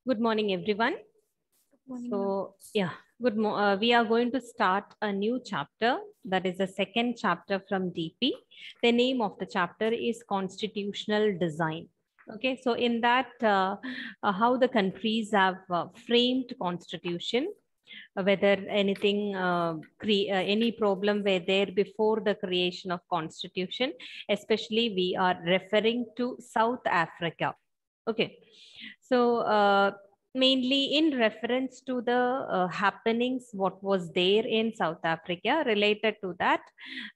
Good morning, everyone. We are going to start a new chapter. That is the second chapter from DP. The name of the chapter is Constitutional Design. Okay, so in that, how the countries have framed constitution, whether anything, any problem were there before the creation of constitution. Especially, we are referring to South Africa. Okay, so mainly in reference to the happenings, what was there in South Africa related to that.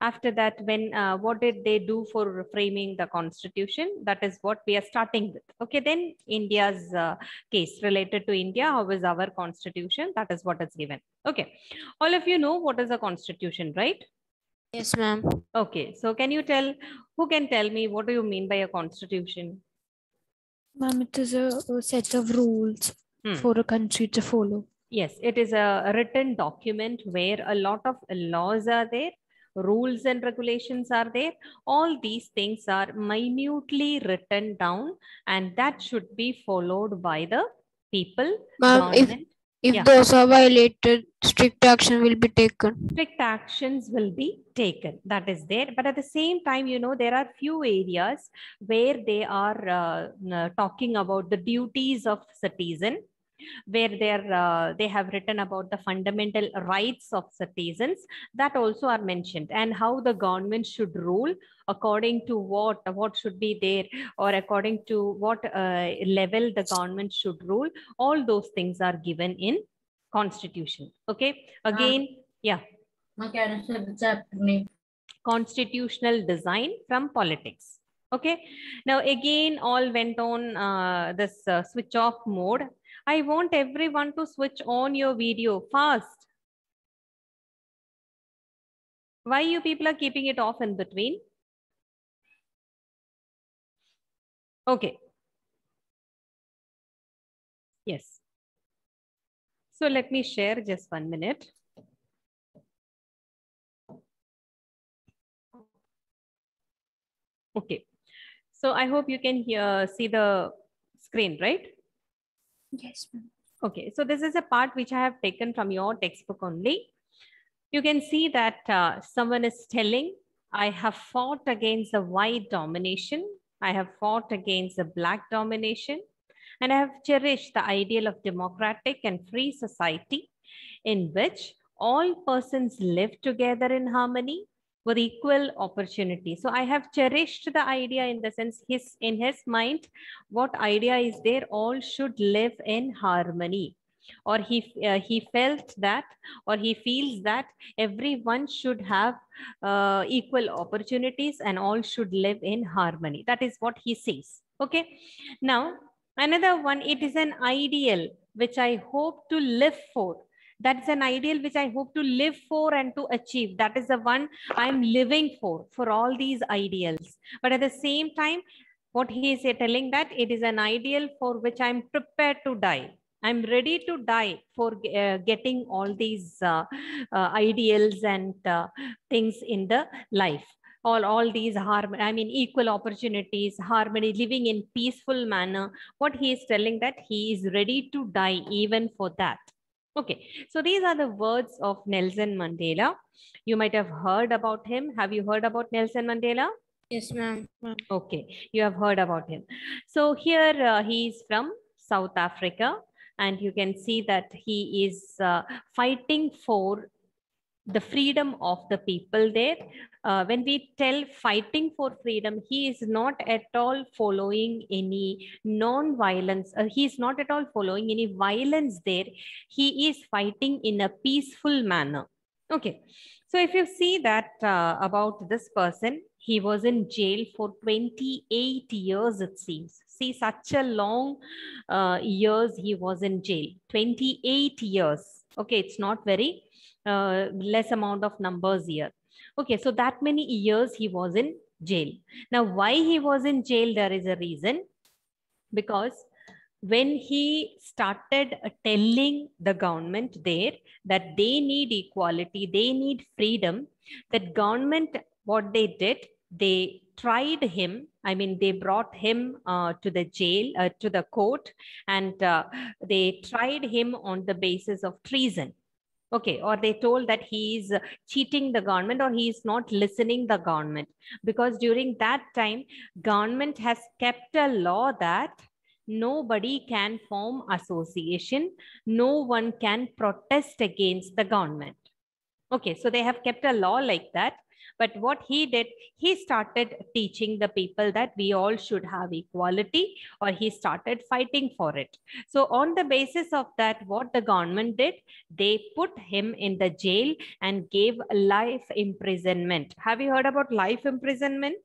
After that, when what did they do for framing the constitution? That is what we are starting with. Okay, then India's case related to India, how is our constitution? That is what is given. Okay, all of you know what is a constitution, right? Yes, ma'am. Okay, so can you tell, who can tell me what do you mean by a constitution? Ma'am, it is a set of rules for a country to follow. Yes, it is a written document where a lot of laws are there, rules and regulations are there. All these things are minutely written down, and that should be followed by the people, Ma'am, government. If those are violated, strict action will be taken. Strict actions will be taken. That is there. But at the same time, you know, there are few areas where they are talking about the duties of citizen, where they have written about the fundamental rights of citizens, that also are mentioned, and how the government should rule according to what should be there, or according to what level the government should rule. All those things are given in constitution. Okay, again, constitutional design from politics. Okay, now again all went on this switch off mode. I want everyone to switch on your video fast. Why you people are keeping it off in between? Okay. Yes. So let me share just 1 minute. Okay. So I hope you can see the screen, right? Yes, ma'am. Okay. So this is a part which I have taken from your textbook only. You can see that someone is telling, I have fought against the white domination. I have fought against the black domination. And I have cherished the ideal of democratic and free society in which all persons live together in harmony with equal opportunity. So I have cherished the idea in the sense in his mind, what idea is there? All should live in harmony. Or he felt that, or he feels that everyone should have equal opportunities and all should live in harmony. That is what he says. Okay. Now, another one, it is an ideal which I hope to live for. That's an ideal which I hope to live for and to achieve. That is the one I'm living for all these ideals. But at the same time, what he is telling that it is an ideal for which I'm prepared to die. I'm ready to die for getting all these ideals and things in the life. All these harmony, I mean, equal opportunities, harmony, living in peaceful manner. What he is telling that he is ready to die even for that. Okay, so these are the words of Nelson Mandela. You might have heard about him. Have you heard about Nelson Mandela? Yes, ma'am. Okay, you have heard about him. So here he is from South Africa, and you can see that he is fighting for the freedom of the people there. When we tell fighting for freedom, he is not at all following any non-violence. He is not at all following any violence there. He is fighting in a peaceful manner. Okay. So if you see that about this person, he was in jail for 28 years, it seems. See, such a long years he was in jail. 28 years. Okay, it's not very less amount of numbers here. Okay, so that many years he was in jail. Now, why he was in jail, there is a reason. Because when he started telling the government there that they need equality, they need freedom, that government, what they did, they tried him. I mean, they brought him to the jail, to the court, and they tried him on the basis of treason. Okay, or they told that he is cheating the government or he is not listening the government, because during that time, government has kept a law that nobody can form association, no one can protest against the government. Okay, so they have kept a law like that. But what he did, he started teaching the people that we all should have equality, or he started fighting for it. So on the basis of that, what the government did, they put him in the jail and gave life imprisonment. Have you heard about life imprisonment?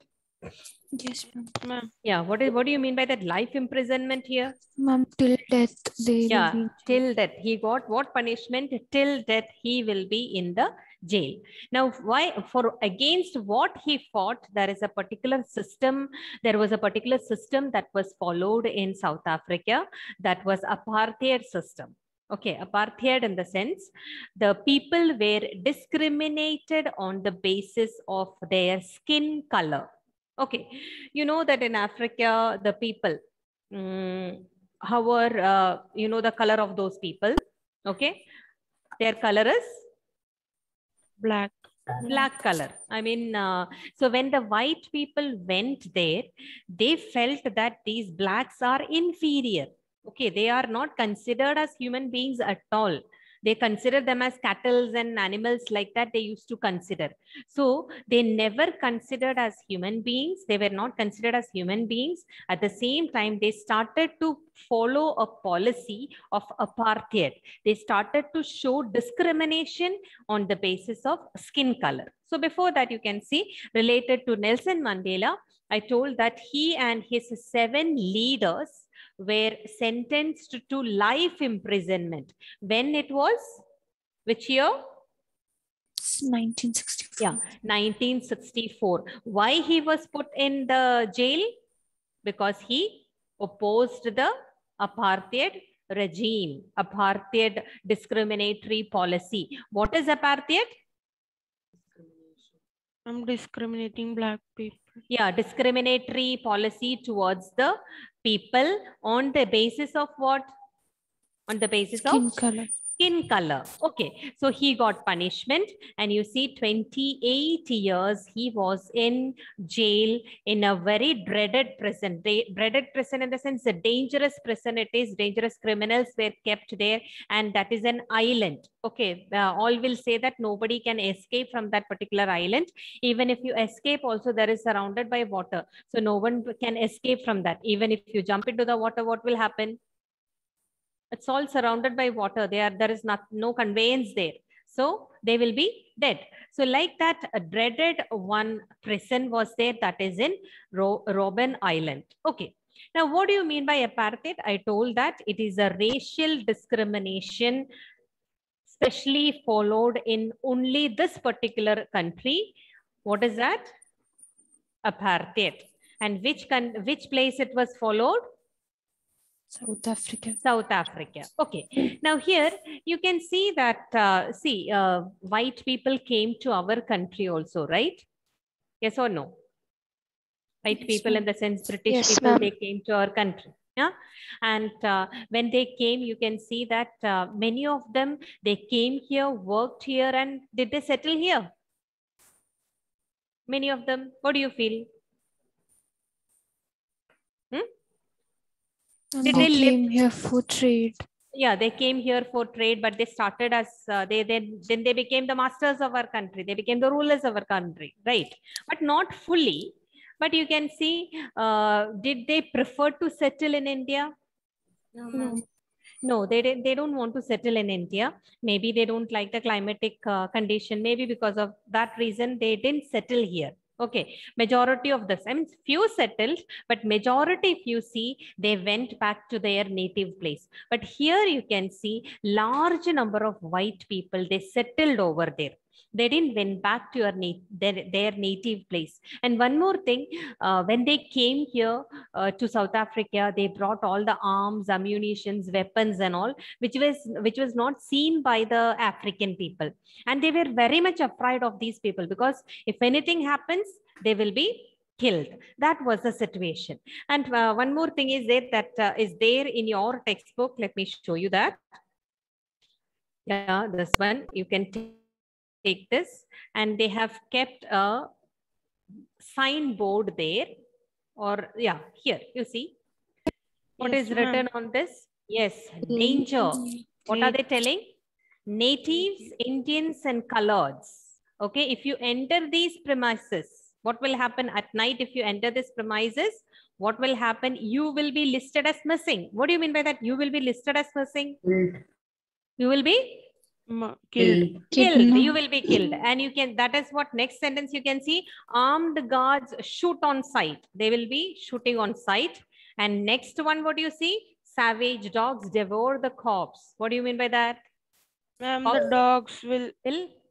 Yes, ma'am. Yeah, what do you mean by that life imprisonment here? Ma'am, till death they Yeah, will be. till death. He got what punishment? Till death he will be in the jail. Now, why? For against what he fought, there is a particular system. There was a particular system that was followed in South Africa. That was apartheid system. Okay, apartheid in the sense the people were discriminated on the basis of their skin color. Okay, you know that in Africa, the people, however, you know the color of those people. Okay, their color is Black. black color. I mean, so when the white people went there, they felt that these blacks are inferior. Okay, they are not considered as human beings at all. They consider them as cattle and animals like that they used to consider. So they never considered as human beings. They were not considered as human beings. At the same time, they started to follow a policy of apartheid. They started to show discrimination on the basis of skin color. So before that, you can see related to Nelson Mandela, I told that he and his 7 leaders were sentenced to life imprisonment. When it was? Which year? 1964. Yeah, 1964. Why he was put in the jail? Because he opposed the apartheid regime, apartheid discriminatory policy. What is apartheid? I'm discriminating black people. Yeah, discriminatory policy towards the people on the basis of what? On the basis Skin of color. Skin color. Okay, so he got punishment, and you see 28 years he was in jail in a very dreaded prison. Dreaded prison in the sense a dangerous prison it is. Dangerous criminals were kept there, and that is an island. Okay, all will say that nobody can escape from that particular island. Even if you escape also, there is surrounded by water. So no one can escape from that. Even if you jump into the water, what will happen? It's all surrounded by water. There is no conveyance there. So they will be dead. So like that, a dreaded one prison was there, that is in Robben Island. Okay. Now, what do you mean by apartheid? I told that it is a racial discrimination, especially followed in only this particular country. What is that? Apartheid. And which place it was followed? South Africa. South Africa. Okay. Now here you can see that, white people came to our country also, right? Yes or no? White Yes, people in the sense British yes, people, they came to our country. Yeah. And when they came, you can see that many of them, they came here, worked here, and did they settle here? Many of them. What do you feel? Did they came here for trade? Yeah, they came here for trade, but they started as then they became the masters of our country. They became the rulers of our country, right? But not fully. But you can see, did they prefer to settle in India? No. No, they don't want to settle in India. Maybe they don't like the climatic condition. Maybe because of that reason, they didn't settle here. Okay, majority of this, I mean, few settled, but majority, if you see, they went back to their native place. But here you can see large number of white people, they settled over there. They didn't went back to their native place. And one more thing, when they came here to South Africa, they brought all the arms, ammunitions, weapons and all, which was not seen by the African people. And they were very much afraid of these people, because if anything happens, they will be killed. That was the situation. And one more thing is there that is there in your textbook. Let me show you that. Yeah, this one, you can take this, and they have kept a signboard there, or yeah, here you see what Yes, is written on this. Yes, danger. What are they telling? Natives, Indians, and coloreds. Okay, if you enter these premises, what will happen at night? If you enter this premises, what will happen? You will be listed as missing. What do you mean by that? You will be listed as missing. You will be Killed. Killed. You will be killed. And you can, that is what next sentence you can see. Armed guards shoot on sight. They will be shooting on sight. And next one, what do you see? Savage dogs devour the corpse. What do you mean by that? Ma'am, the dogs will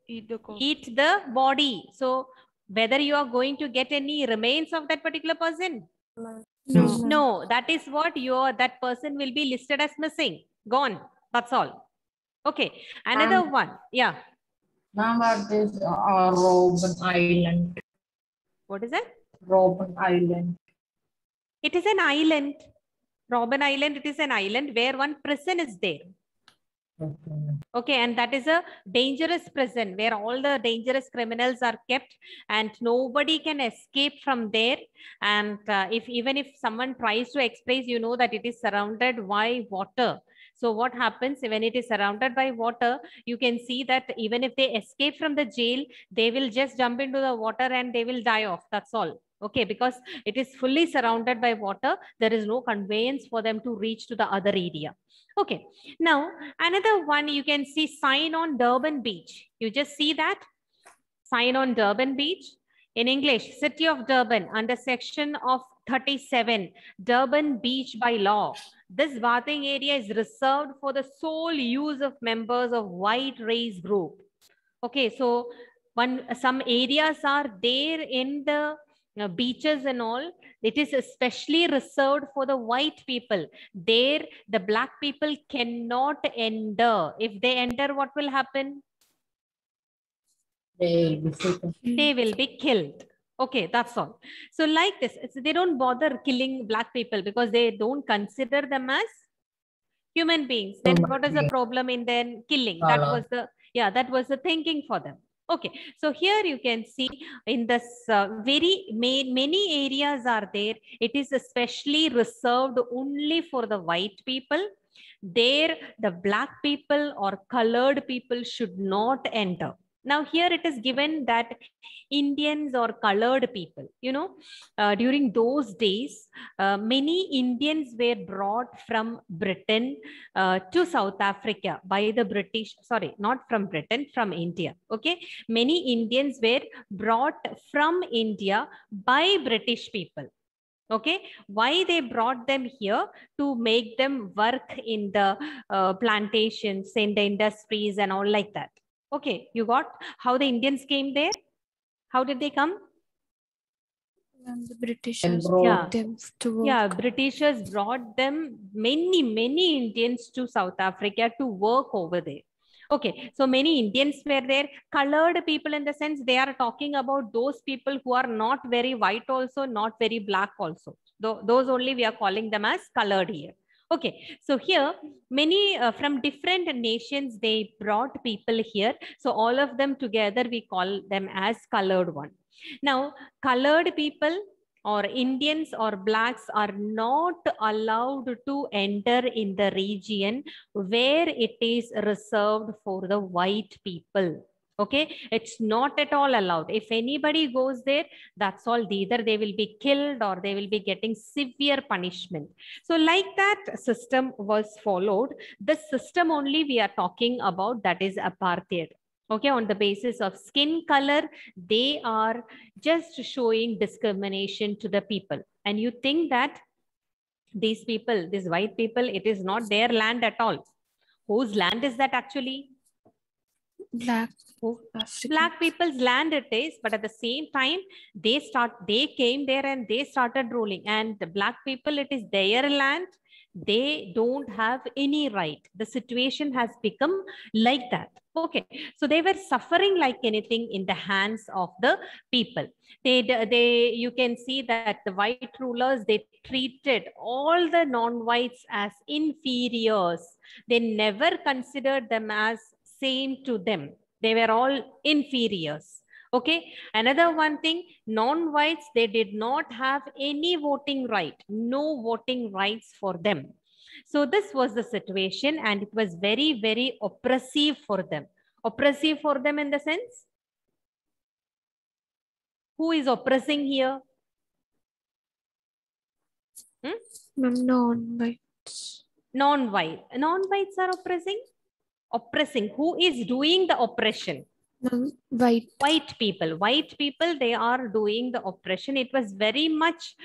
Eat the body. So whether you are going to get any remains of that particular person? No. No, that is what that person will be listed as missing. Gone. That's all. Okay. Another one. Yeah. Ma'am, what is Robben Island? What is it? Robben Island. It is an island. Robben Island, it is an island where one prison is there. Okay, and that is a dangerous prison where all the dangerous criminals are kept and nobody can escape from there. And even if someone tries to express, you know that it is surrounded by water. So what happens when it is surrounded by water? You can see that even if they escape from the jail, they will just jump into the water and they will die off. That's all. Okay, because it is fully surrounded by water. There is no conveyance for them to reach to the other area. Okay, now another one, you can see sign on Durban Beach. You just see that sign on Durban Beach. In English, City of Durban, under section of 37, Durban Beach by law. This bathing area is reserved for the sole use of members of white race group. Okay, so some areas are there in the beaches and all. It is especially reserved for the white people. There, the black people cannot enter. If they enter, what will happen? They will be killed. Okay, that's all. So like this, they don't bother killing black people because they don't consider them as human beings. Then what is the problem in then killing? That was the thinking for them. Okay, so here you can see in this many areas are there. It is especially reserved only for the white people. There, the black people or colored people should not enter. Now here it is given that Indians or colored people, during those days, many Indians were brought from Britain to South Africa by the British, sorry, not from Britain, from India. Okay, many Indians were brought from India by British people. Okay, why they brought them here? To make them work in the plantations, in the industries and all like that. Okay, you got how the Indians came there? How did they come? And the Britishers brought them to work. Yeah, Britishers brought them, many Indians to South Africa to work over there. Okay, so many Indians were there. Colored people, in the sense they are talking about those people who are not very white also, not very black also. Those only we are calling them as colored here. Okay, so here many from different nations, they brought people here. So all of them together, we call them as colored one. Now, colored people or Indians or blacks are not allowed to enter in the region where it is reserved for the white people. Okay, it's not at all allowed. If anybody goes there, that's all. Either they will be killed or they will be getting severe punishment. So like that system was followed. The system only we are talking about, that is apartheid. Okay, on the basis of skin color, they are just showing discrimination to the people. And you think that these people, these white people, it is not their land at all. Whose land is that actually? Black people's land it is, but at the same time, they came there and they started ruling. And the black people, it is their land. They don't have any right. The situation has become like that. Okay, so they were suffering like anything in the hands of the people. You can see that the white rulers, they treated all the non-whites as inferiors. They never considered them as same to them. They were all inferiors. Okay, another one thing, non-whites, they did not have any voting right, no voting rights for them. So this was the situation, and it was very, very oppressive for them. Oppressive for them in the sense, who is oppressing here? Non-whites. Non-whites are oppressing? Oppressing. Who is doing the oppression? White. White people, they are doing the oppression. It was very much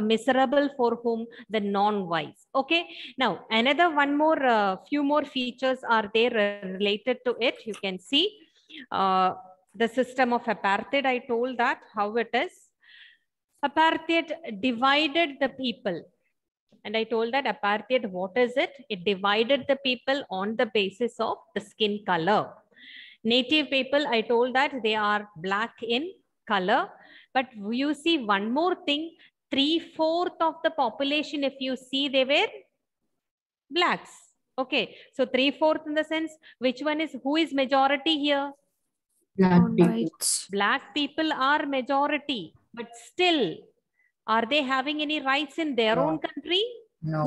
miserable for whom? The non-whites. Okay, now another few more features are there related to it. You can see the system of apartheid. I told that how it is. Apartheid divided the people. And I told that apartheid, what is it? It divided the people on the basis of the skin color. Native people, I told that they are black in color. But you see one more thing, 3/4 of the population, if you see, they were blacks. Okay, so 3/4 in the sense, which one is, who is majority here? Non-whites. Black people are majority, but still, are they having any rights in their own country? No.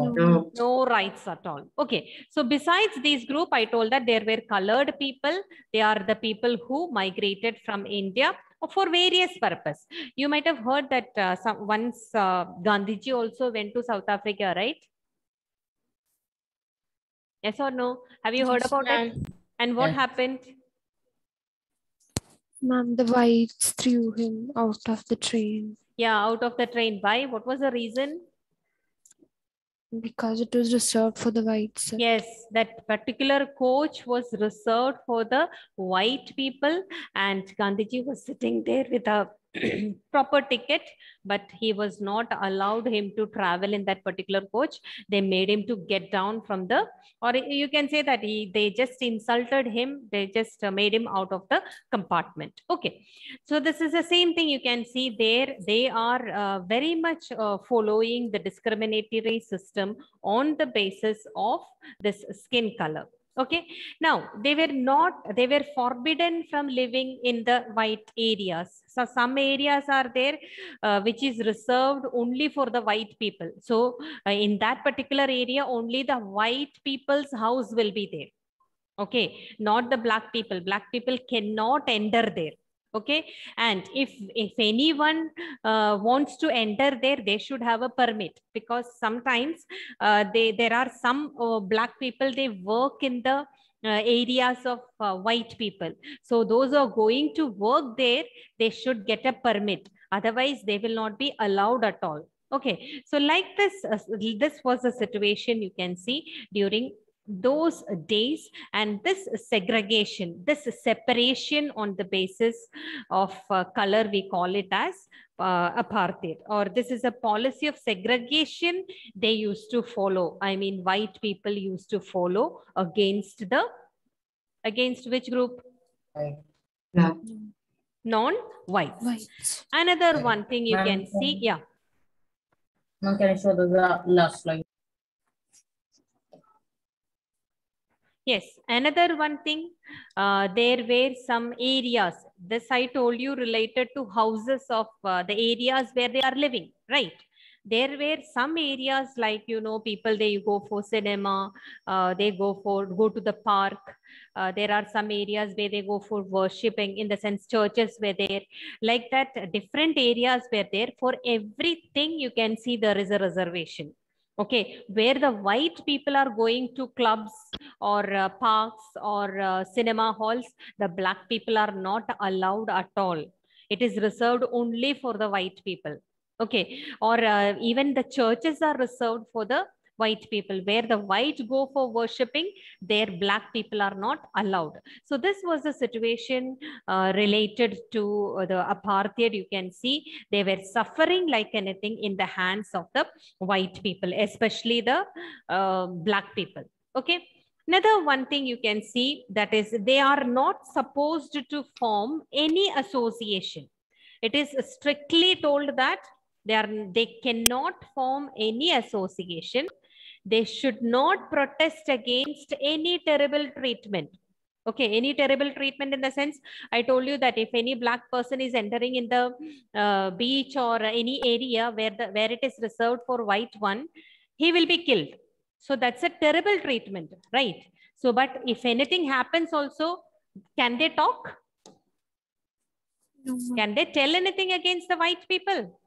No rights at all. Okay. So besides this group, I told that there were colored people. They are the people who migrated from India for various purpose. You might have heard that once Gandhiji also went to South Africa, right? Yes or no? Have you heard about it? And what happened? Ma'am, the whites threw him out of the train. Yeah, out of the train. Why? What was the reason? Because it was reserved for the whites. Yes, that particular coach was reserved for the white people, and Gandhiji was sitting there with a proper ticket, but he was not allowed him to travel in that particular coach. They made him to get down from the, or you can say that they just insulted him. They just made him out of the compartment. Okay, so this is the same thing you can see there. They are very much following the discriminatory system on the basis of this skin color. Okay, now they were forbidden from living in the white areas. So some areas are there which is reserved only for the white people. So in that particular area, only the white people's house will be there. Okay, not the black people. Black people cannot enter there. Okay, and if anyone wants to enter there, they should have a permit, because sometimes there are some black people, they work in the areas of white people. So those who are going to work there, they should get a permit. Otherwise, they will not be allowed at all. Okay, so like this, this was the situation you can see during those days. And this segregation, this separation on the basis of color, we call it as apartheid, or this is a policy of segregation they used to follow. I mean, white people used to follow against which group? Non-whites. Whites. Another one thing you can see, yeah. Can I show the last slide? Yes, another one thing, there were some areas, this I told you, related to houses of the areas where they are living, right? There were some areas like, you know, people, they go for cinema, they go to the park. There are some areas where they go for worshipping, in the sense churches were there. Like that, different areas were there. For everything you can see there is a reservation. Okay, where the white people are going to clubs or parks or cinema halls, the black people are not allowed at all. It is reserved only for the white people. Okay, or even the churches are reserved for the white people. Where the white go for worshipping, their black people are not allowed. So this was the situation related to the apartheid. You can see they were suffering like anything in the hands of the white people, especially the black people. Okay. Another one thing you can see, that is they are not supposed to form any association. It is strictly told that they cannot form any association. They should not protest against any terrible treatment. Okay, any terrible treatment in the sense, I told you that if any black person is entering in the beach or any area where it is reserved for white one, he will be killed. So that's a terrible treatment, right? So, but if anything happens also, can they talk? No, Can they tell anything against the white people?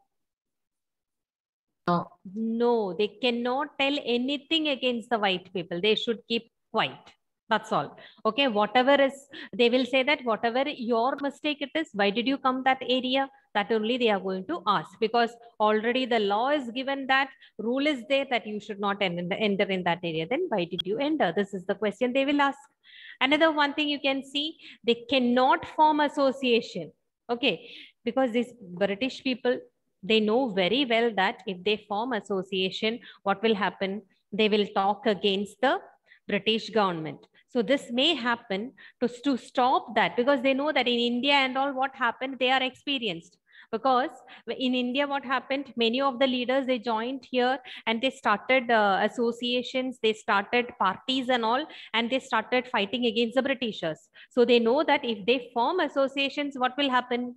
No. No, they cannot tell anything against the white people. They should keep quiet. That's all. Okay, whatever is, they will say that whatever your mistake it is, why did you come that area? That only they are going to ask, because already the law is given, that rule is there that you should not enter in that area. Then why did you enter? This is the question they will ask. Another one thing you can see, they cannot form association. Okay, because these British people, they know very well that if they form association, what will happen? They will talk against the British government. So this may happen to stop that, because they know that in India and all what happened, they are experienced. Because in India, what happened, many of the leaders, they joined here and they started associations, they started parties and all, and they started fighting against the Britishers. So they know that if they form associations, what will happen?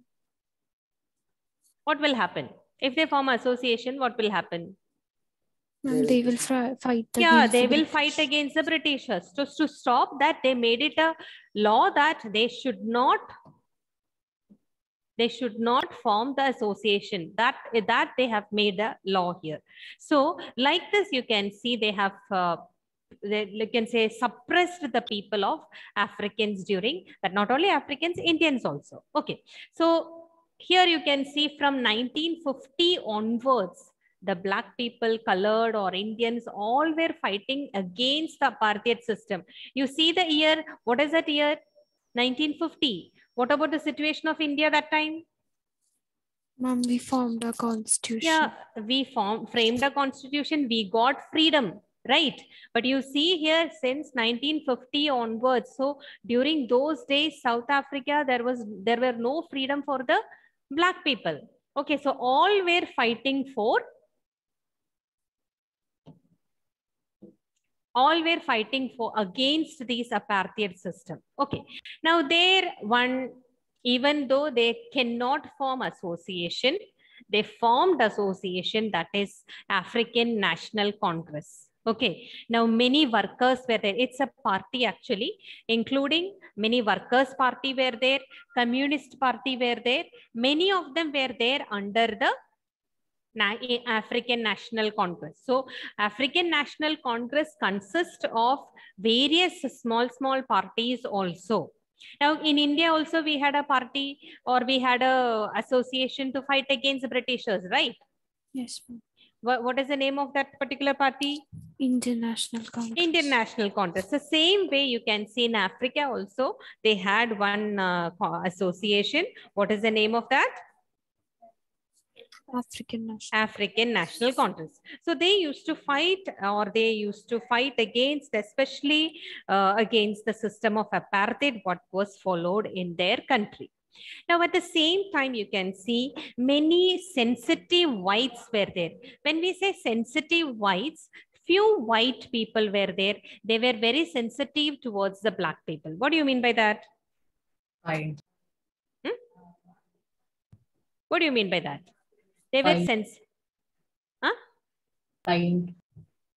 What will happen? If they form association, what will happen? ma'am, they will fight. Yeah, against they the will British. fight against the Britishers. So to stop that, they made it a law that they should not form the association. That they have made a law here. So like this, you can see they have you can say suppressed the people of Africans during that. Not only Africans, Indians also. Okay, so here you can see from 1950 onwards, the black people, colored or Indians, all were fighting against the apartheid system. You see the year, what is that year? 1950. What about the situation of India that time? Ma'am, we formed a constitution. Yeah, we framed a constitution, we got freedom, right? But you see here, since 1950 onwards, so during those days, South Africa, there were no freedom for the black people. Okay, so all were fighting for against this apartheid system. Okay, now even though they cannot form association, they formed association, that is African National Congress. Okay, now many workers were there. It's a party actually, including many workers party were there, Communist Party were there. Many of them were there under the African National Congress. So African National Congress consists of various small parties also. Now in India also we had a party, or we had a association to fight against the Britishers, right? Yes, ma'am. What is the name of that particular party? Indian National Congress. Indian National Congress. The same way you can see in Africa also, they had one association. What is the name of that? African National Congress. So they used to fight, against, especially against the system of apartheid, what was followed in their country. Now, at the same time, you can see many sensitive whites were there. When we say sensitive whites, few white people were there. They were very sensitive towards the black people. What do you mean by that? Fine. What do you mean by that? They were Fine.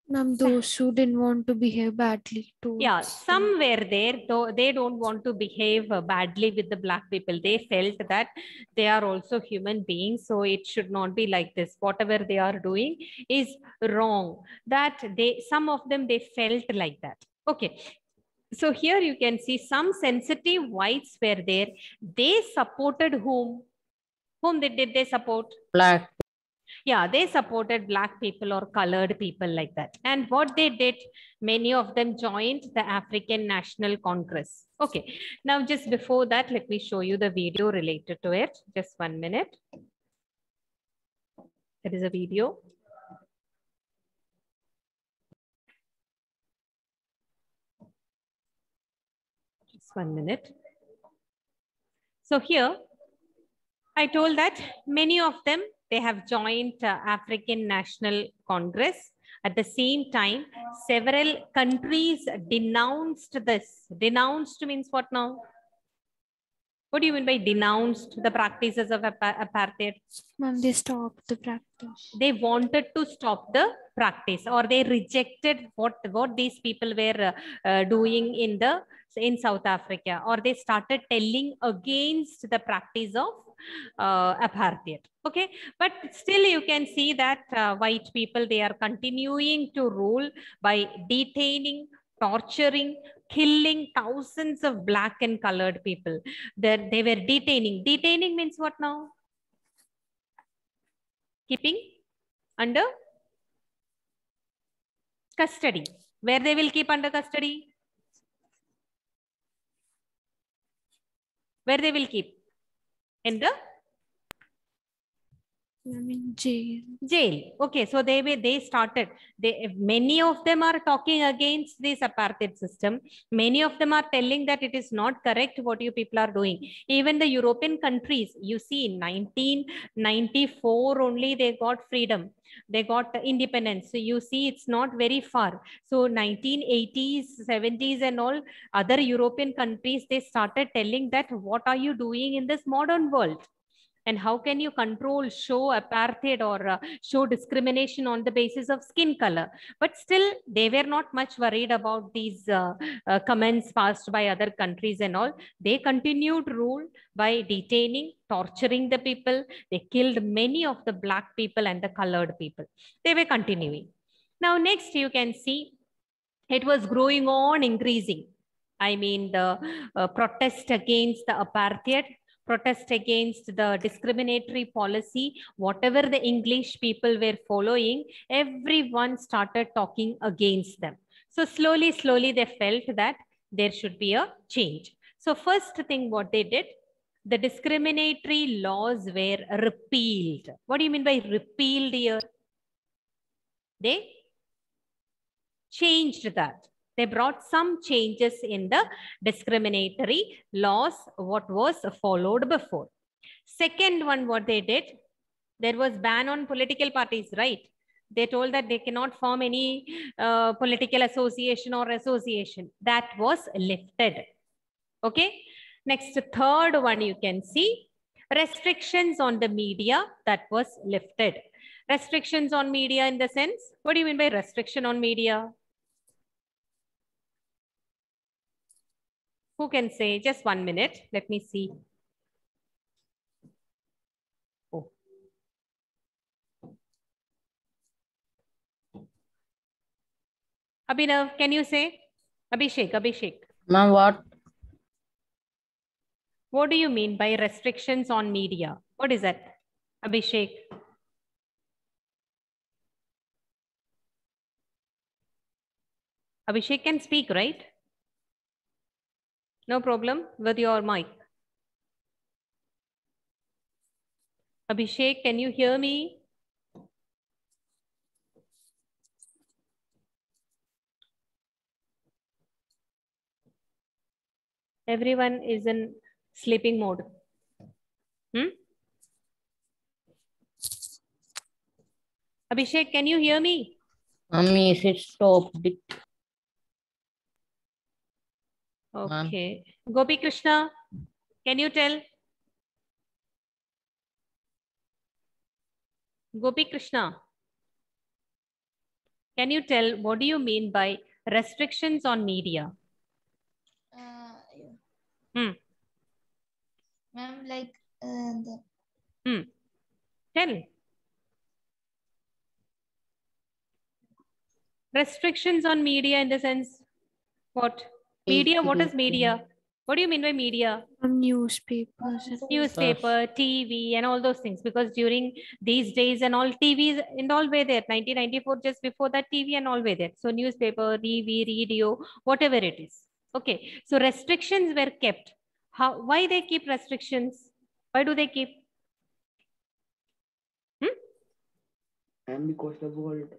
Ma'am, those who didn't want to behave badly too. Yeah, some were there, though they don't want to behave badly with the black people. They felt that they are also human beings, so it should not be like this. Whatever they are doing is wrong. That some of them, they felt like that. Okay. So here you can see some sensitive whites were there. They supported whom? Whom did they support? Black. Yeah, they supported black people or colored people like that. And what they did, many of them joined the African National Congress. Okay, now just before that, let me show you the video related to it. Just 1 minute. There is a video. Just 1 minute. So here, I told that many of them, they have joined African National Congress. At the same time, several countries denounced this. Denounced means what now? What do you mean by denounced the practices of apartheid? Ma'am, they stopped the practice. They wanted to stop the practice, or they rejected what these people were doing in South Africa, or they started telling against the practice of apartheid. Okay, but still you can see that white people, they are continuing to rule by detaining, torturing, killing thousands of black and colored people. They were detaining. Detaining means what now? Keeping under custody. Where they will keep under custody? Where they will keep? In the Jail. Jail. Okay, so they started. Many of them are talking against this apartheid system. Many of them are telling that it is not correct what you people are doing. Even the European countries, you see, in 1994 only they got freedom. They got independence. So you see, it's not very far. So 1980s, 70s and all other European countries, they started telling that what are you doing in this modern world? And how can you control, show apartheid or show discrimination on the basis of skin color? But still, they were not much worried about these comments passed by other countries and all. They continued rule by detaining, torturing the people. They killed many of the black people and the colored people. They were continuing. Now, next you can see it was growing on, increasing. I mean, the protest against the apartheid, protest against the discriminatory policy, whatever the English people were following, everyone started talking against them. So slowly, slowly they felt that there should be a change. So first thing what they did, the discriminatory laws were repealed. What do you mean by repealed here? They changed that. They brought some changes in the discriminatory laws, what was followed before. Second one, what they did, there was ban on political parties, right? They told that they cannot form any political association or association. That was lifted. Okay. Next, third one you can see, restrictions on the media, that was lifted. Restrictions on media in the sense, what do you mean by restriction on media? Who can say? Just 1 minute. Let me see. Oh. Abhinav, can you say? Abhishek. Ma'am, what? What do you mean by restrictions on media? What is that? Abhishek. Abhishek can speak, right? No problem with your mic. Abhishek, can you hear me? Everyone is in sleeping mode. Abhishek, can you hear me? Is it stopped? Okay. Gopi Krishna, can you tell? Gopi Krishna, can you tell what do you mean by restrictions on media? Ma'am, like Tell. Restrictions on media in the sense what? Media, what is media? What do you mean by media? Newspapers. Newspaper, TV, and all those things. Because during these days and all, TVs and all were there. 1994, just before that, TV and all were there. So newspaper, TV, radio, whatever it is. Okay. So restrictions were kept. How? Why they keep restrictions? Why do they keep? And because the world.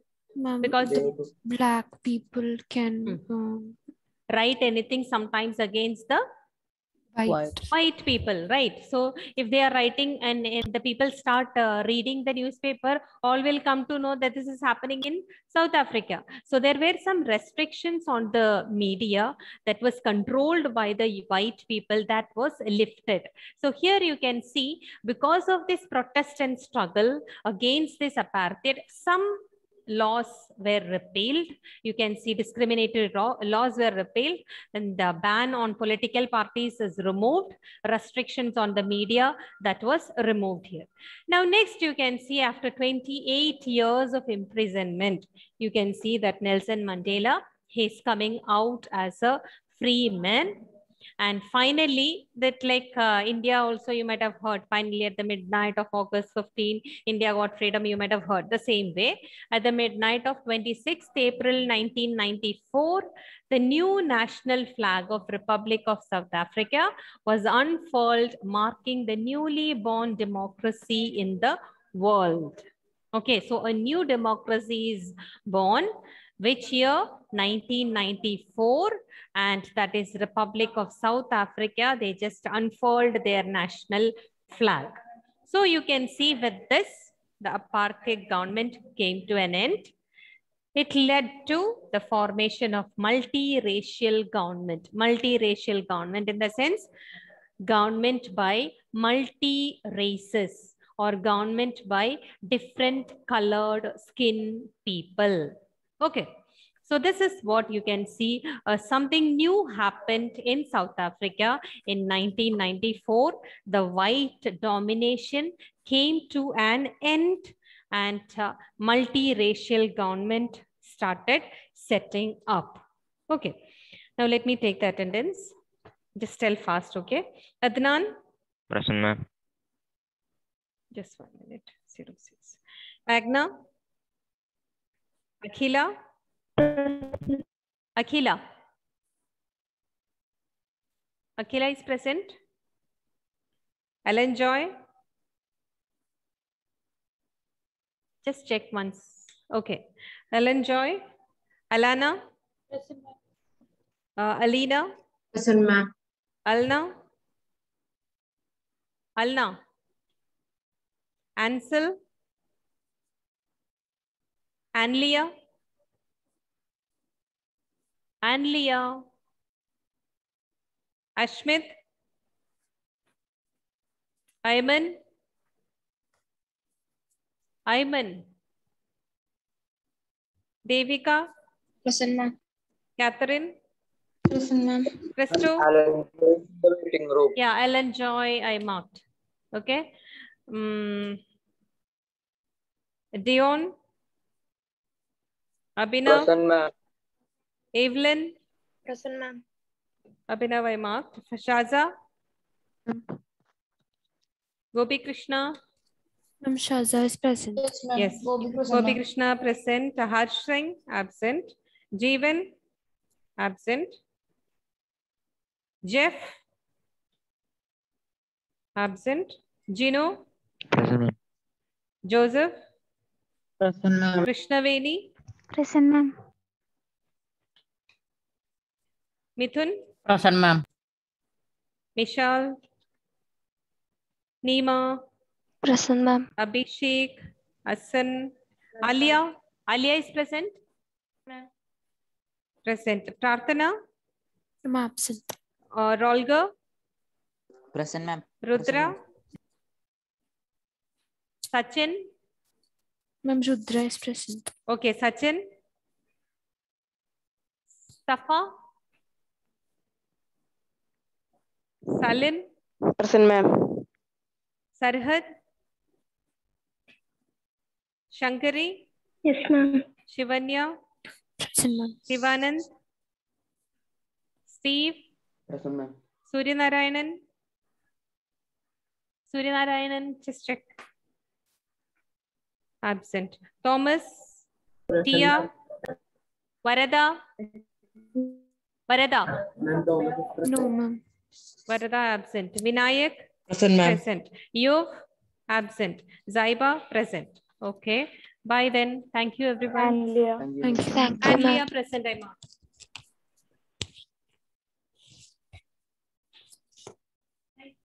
Because black people can write anything sometimes against the white people, right? So if they are writing and the people start reading the newspaper, all will come to know that this is happening in South Africa. So there were some restrictions on the media that was controlled by the white people that was lifted. So here you can see, because of this protest and struggle against this apartheid, some laws were repealed. You can see discriminatory laws were repealed, and the ban on political parties is removed. Restrictions on the media, that was removed here. Now next you can see, after 28 years of imprisonment, you can see that Nelson Mandela, he's coming out as a free man. And finally, that like India also, you might have heard, finally at the midnight of August 15, India got freedom, you might have heard the same way. At the midnight of 26th April 1994, the new national flag of Republic of South Africa was unfurled, marking the newly born democracy in the world. Okay, so a new democracy is born. Which year? 1994, and that is Republic of South Africa. They just unfurled their national flag. So you can see with this, the apartheid government came to an end. It led to the formation of multiracial government. Multiracial government in the sense, government by multi-races or government by different colored skin people. Okay, so this is what you can see. Something new happened in South Africa in 1994. The white domination came to an end, and multiracial government started setting up. Okay, now let me take the attendance. Just tell fast, okay? Adnan? Present, ma'am. Just 1 minute. 06. Agna? Akhila? Akhila? Akhila is present. Ellen Joy? Just check once. Okay. Ellen Joy? Alana? Alina? Present, ma'am. Alna? Alna? Ansel? Anlia? Anlia? Ashmit? Ayman? Ayman? Devika? Present, ma'am. Catherine? Present, ma'am. Christo? The meeting room. Yeah, I'll enjoy. I marked. Okay. Dion? Abhinav? Present, ma'am. Evelyn? Present, ma'am. Abhinav, I marked. Shaza? Gopi Krishna? Ma'am, Shaza is present. Yes, ma'am. Yes. Gopi present, Gopi ma'am. Krishna present. Harsh Singh absent. Jeevan absent. Jeff absent. Gino? Present, ma'am. Joseph? Present, ma'am. Krishnaveni? Present, ma'am. Mithun? Present, ma'am. Mishal? Neema? Present, ma'am. Abhishek? Hassan? Alia? Alia is present? Present. Prarthana? I'm absent. Rolga? Present, ma'am. Rudra? Sachin? Ma'am, Rudra is present. Okay, Sachin? Safa? Salim? Present, ma'am. Sarhad? Shankari? Yes, ma'am. Shivanya? Present, ma'am. Shivanand? Steve? Present, ma'am. Surya Narayanan? Surya Narayanan, just check. Absent. Thomas? Tia? Varada? Varada? No, ma'am. Varada absent. Vinayak? Present, ma'am. Present. Yov? Absent. Zaiba? Present. Okay. Bye then. Thank you, everyone. Thank you. And Leah present, I mark.